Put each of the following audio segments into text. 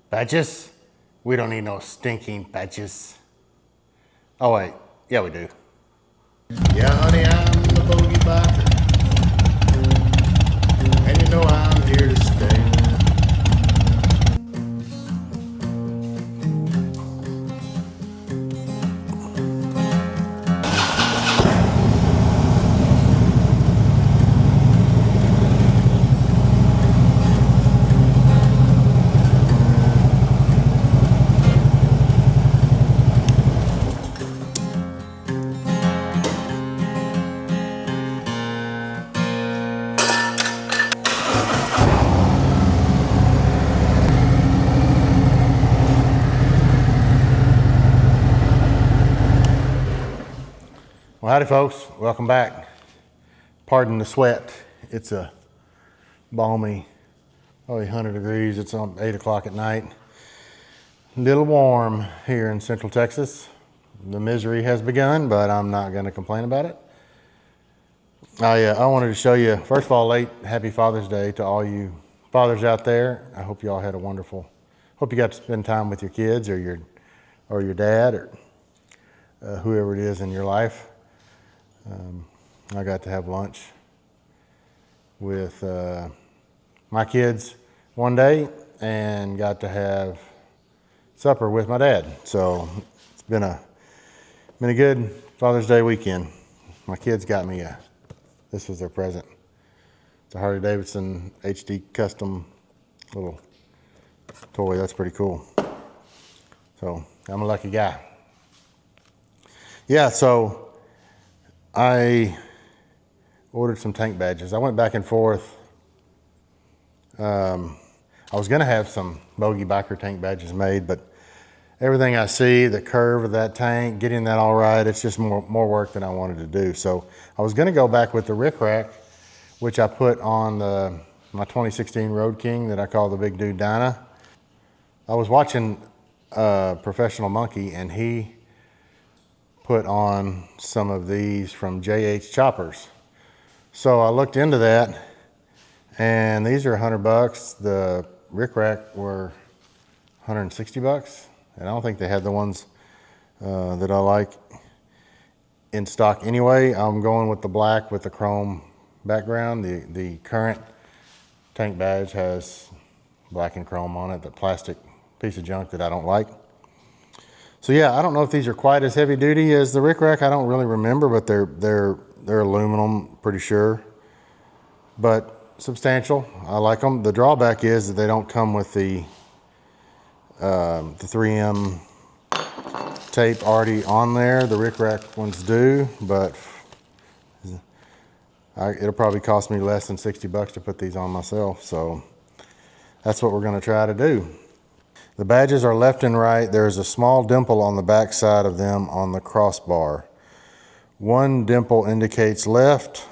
Badges? We don't need no stinking badges. Oh wait, yeah we do. Yeah, honey, I'm the bogey biker, and you know I'm here to stay. Well, howdy folks, welcome back. Pardon the sweat. It's a balmy, probably 100 degrees. It's on 8 o'clock at night. A little warm here in Central Texas. The misery has begun, but I'm not going to complain about it. I wanted to show you, first of all, happy Father's Day to all you fathers out there. I hope you all had a wonderful, hope you got to spend time with your kids or your dad or whoever it is in your life. I got to have lunch with my kids one day and got to have supper with my dad. So it's been a good Father's Day weekend. My kids got me this was their present. It's a Harley-Davidson HD custom little toy. That's pretty cool. So I'm a lucky guy. Yeah, so I ordered some tank badges. I went back and forth. I was gonna have some bogey biker tank badges made, but everything I see, the curve of that tank, getting that all right, it's just more work than I wanted to do. So I was gonna go back with the rickrack, which I put on my 2016 Road King that I call the Big Dude Dyna. I was watching Professional Monkey, and he put on some of these from JH Choppers. So I looked into that, and these are $100. The rickrack were $160, and I don't think they had the ones that I like in stock anyway. I'm going with the black with the chrome background. The current tank badge has black and chrome on it, the plastic piece of junk that I don't like. So yeah, I don't know if these are quite as heavy duty as the rickrack. I don't really remember, but they're aluminum, pretty sure, but substantial. I like them. The drawback is that they don't come with the 3M tape already on there. The rickrack ones do, but it'll probably cost me less than $60 to put these on myself. So that's what we're going to try to do. The badges are left and right. There's a small dimple on the back side of them on the crossbar. One dimple indicates left.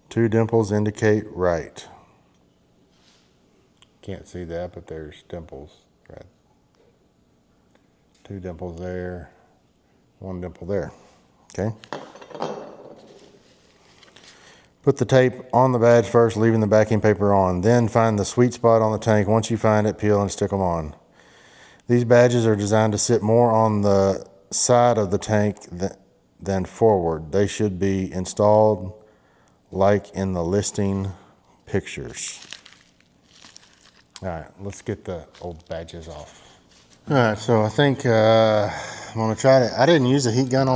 2 dimples indicate right. Can't see that, but there's dimples. Right. 2 dimples there. 1 dimple there. Okay. Put the tape on the badge first, leaving the backing paper on. Then find the sweet spot on the tank. Once you find it, peel and stick them on. These badges are designed to sit more on the side of the tank than forward. They should be installed like in the listing pictures. All right, let's get the old badges off. All right, so I think I'm gonna try to, I didn't use a heat gun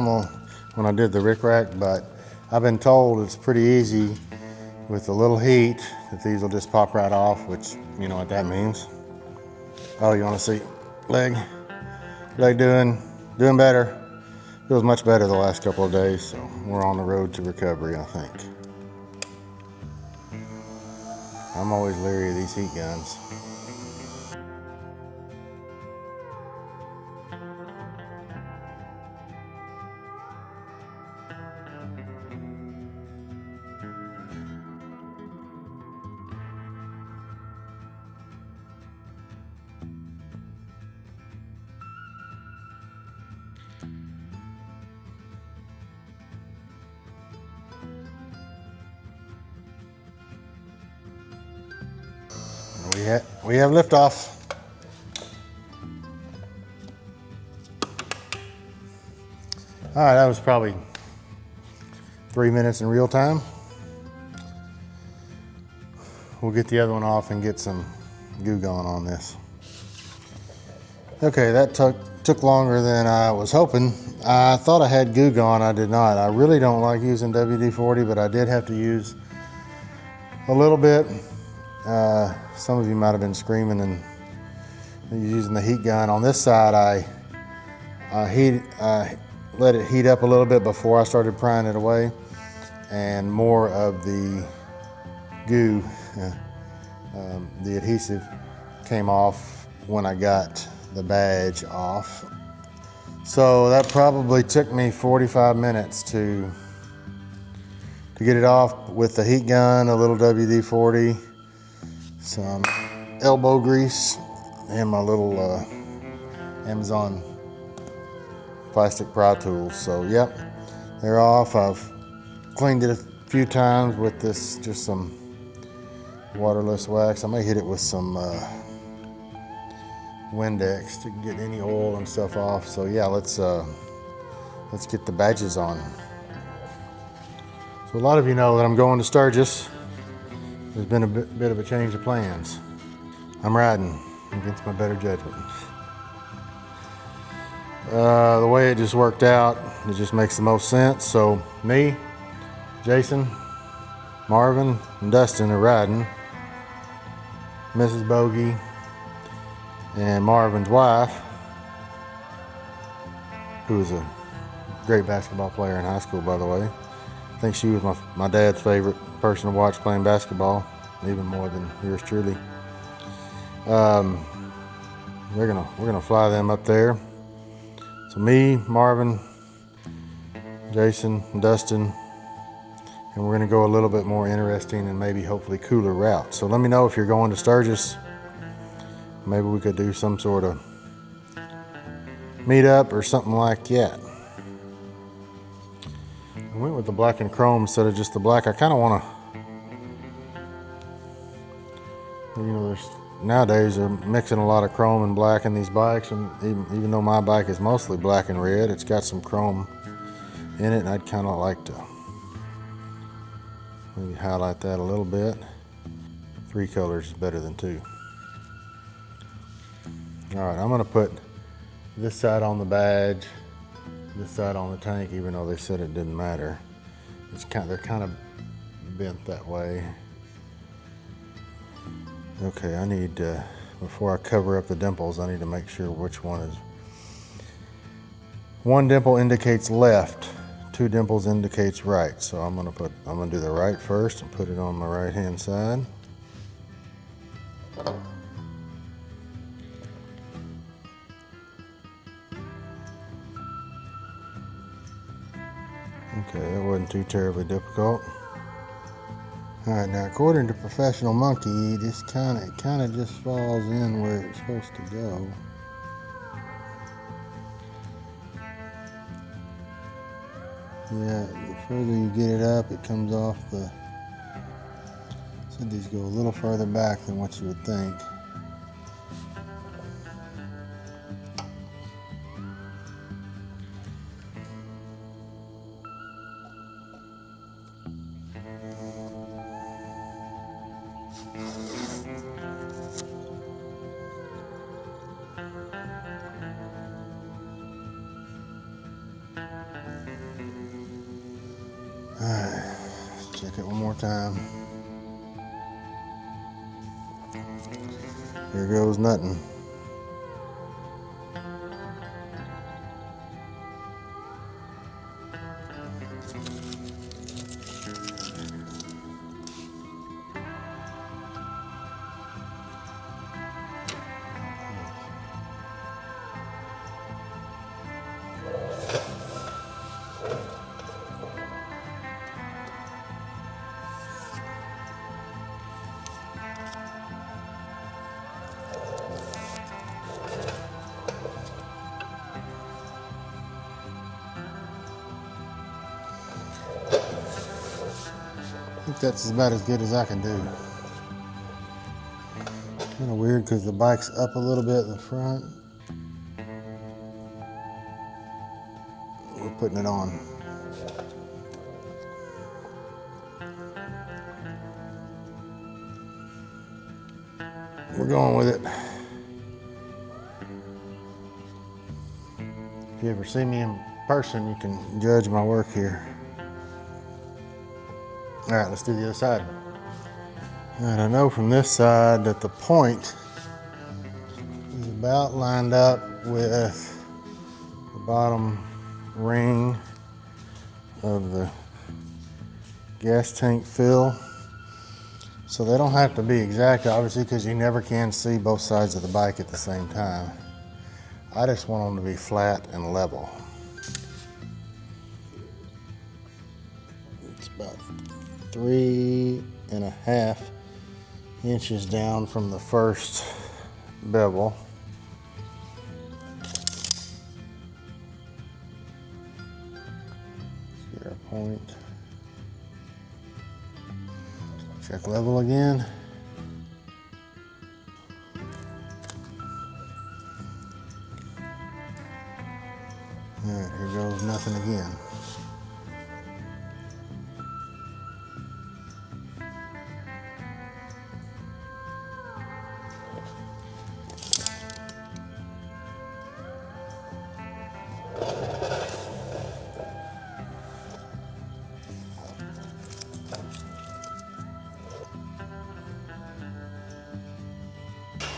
when I did the rickrack, but I've been told it's pretty easy with a little heat that these will just pop right off, which you know what that means. Oh, you wanna see leg doing better. Feels much better the last couple of days, so we're on the road to recovery, I think. I'm always leery of these heat guns. We have liftoff. All right, that was probably 3 minutes in real time. We'll get the other one off and get some goo going on this. Okay, that took longer than I was hoping. I thought I had goo going, I did not. I really don't like using WD-40, but I did have to use a little bit. Some of you might have been screaming and using the heat gun. On this side, I let it heat up a little bit before I started prying it away, and more of the goo, the adhesive, came off when I got the badge off. So that probably took me 45 minutes to get it off with the heat gun, a little WD-40, some elbow grease, and my little Amazon plastic pry tools. So yep, they're off. I've cleaned it a few times with this, just some waterless wax. I may hit it with some Windex to get any oil and stuff off. So yeah, let's get the badges on. So a lot of you know that I'm going to Sturgis. There's been a bit of a change of plans. I'm riding against my better judgment. The way it just worked out, it just makes the most sense. So me, Jason, Marvin, and Dustin are riding. Mrs. Bogey and Marvin's wife, who was a great basketball player in high school, by the way. I think she was my dad's favorite person to watch playing basketball, even more than yours truly. We're gonna fly them up there. So me, Marvin, Jason, and Dustin, and we're gonna go a little bit more interesting and maybe hopefully cooler route. So let me know if you're going to Sturgis. Maybe we could do some sort of meetup or something like that. I went with the black and chrome instead of just the black. I kind of want to, nowadays they're mixing a lot of chrome and black in these bikes, and even though my bike is mostly black and red, it's got some chrome in it, and I'd kind of like to maybe highlight that a little bit. 3 colors is better than 2. All right, I'm gonna put this side on the badge, this side on the tank, even though they said it didn't matter. They're kind of bent that way. Okay, I need, before I cover up the dimples, I need to make sure which one is. 1 dimple indicates left, 2 dimples indicates right. So I'm gonna do the right first and put it on my right hand side. Okay, that wasn't too terribly difficult. All right, now according to Professional Monkey, this kind of just falls in where it's supposed to go. Yeah, the further you get it up, it comes off the. Said these go a little further back than what you would think. Alright, check it one more time. Here goes nothing. I think that's about as good as I can do. Kind of weird because the bike's up a little bit in the front. We're putting it on. We're going with it. If you ever see me in person, you can judge my work here. All right, let's do the other side. And I know from this side that the point is about lined up with the bottom ring of the gas tank fill. So they don't have to be exact, obviously, because you never can see both sides of the bike at the same time. I just want them to be flat and level. It's about 3.5 inches down from the first bevel. Get our point. Check level again. All right, here goes nothing again.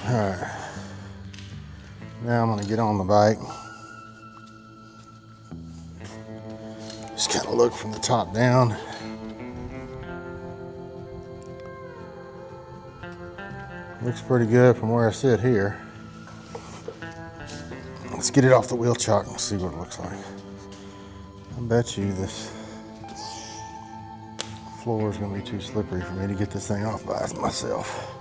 All right, now I'm gonna get on the bike. Just kind of look from the top down. Looks pretty good from where I sit here. Let's get it off the wheel chock and see what it looks like. I bet you this floor is gonna be too slippery for me to get this thing off by myself.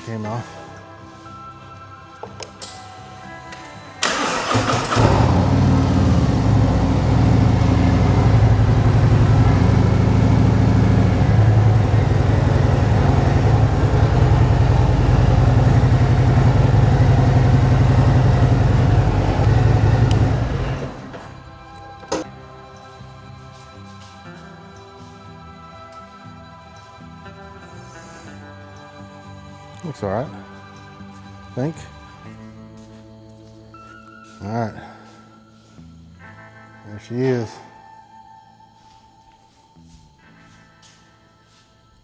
Came off. Looks all right, I think. All right, there she is.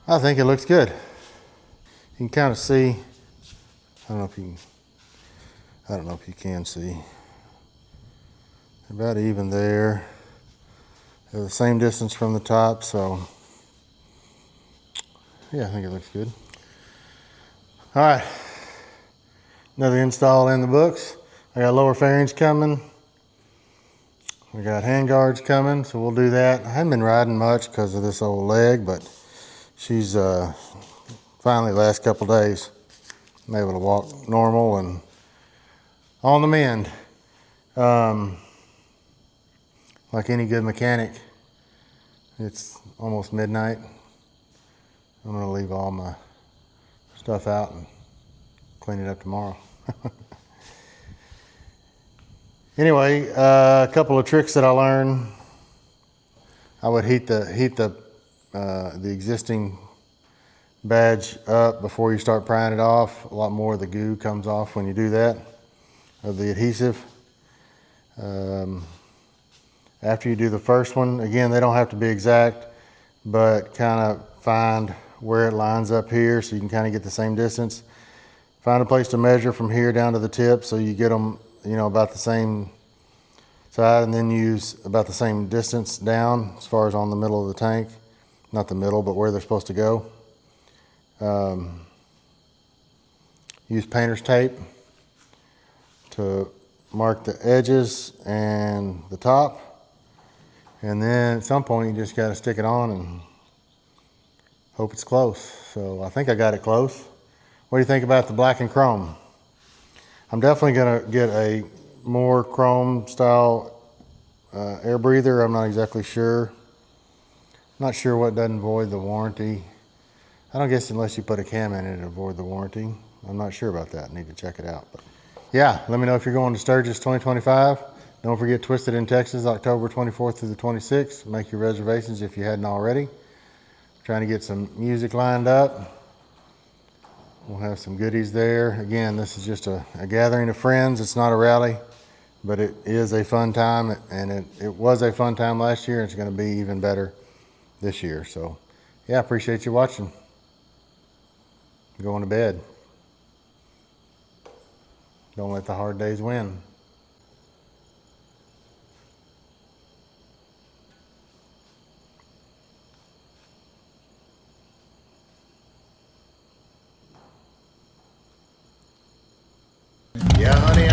I think it looks good. You can kind of see, I don't know if you can see. About even there. They're the same distance from the top, so yeah, I think it looks good. All right, another install in the books. I got lower fairings coming. We got hand guards coming, so we'll do that. I haven't been riding much because of this old leg, but she's finally the last couple days I'm able to walk normal and on the mend. Like any good mechanic, it's almost midnight. I'm gonna leave all my stuff out and clean it up tomorrow. Anyway, a couple of tricks that I learned. I would heat the existing badge up before you start prying it off. A lot more of the goo comes off when you do that, of the adhesive. After you do the first one, again, they don't have to be exact, but kind of find where it lines up here so you can kind of get the same distance. Find a place to measure from here down to the tip so you get them, about the same side, and then use about the same distance down as far as on the middle of the tank. Not the middle, but where they're supposed to go. Use painter's tape to mark the edges and the top. And then at some point you just got to stick it on and hope it's close. So I think I got it close. What do you think about the black and chrome? I'm definitely gonna get a more chrome style air breather, I'm not exactly sure. Not sure what doesn't void the warranty. I don't guess unless you put a cam in it, it'll void the warranty. I'm not sure about that. Need to check it out. But yeah, let me know if you're going to Sturgis 2025. Don't forget Twisted in Texas, October 24th through the 26th. Make your reservations if you hadn't already. Trying to get some music lined up. We'll have some goodies there. Again, this is just a gathering of friends. It's not a rally, but it is a fun time, and it was a fun time last year. And it's going to be even better this year. So yeah, appreciate you watching. Going to bed. Don't let the hard days win. Yeah, honey,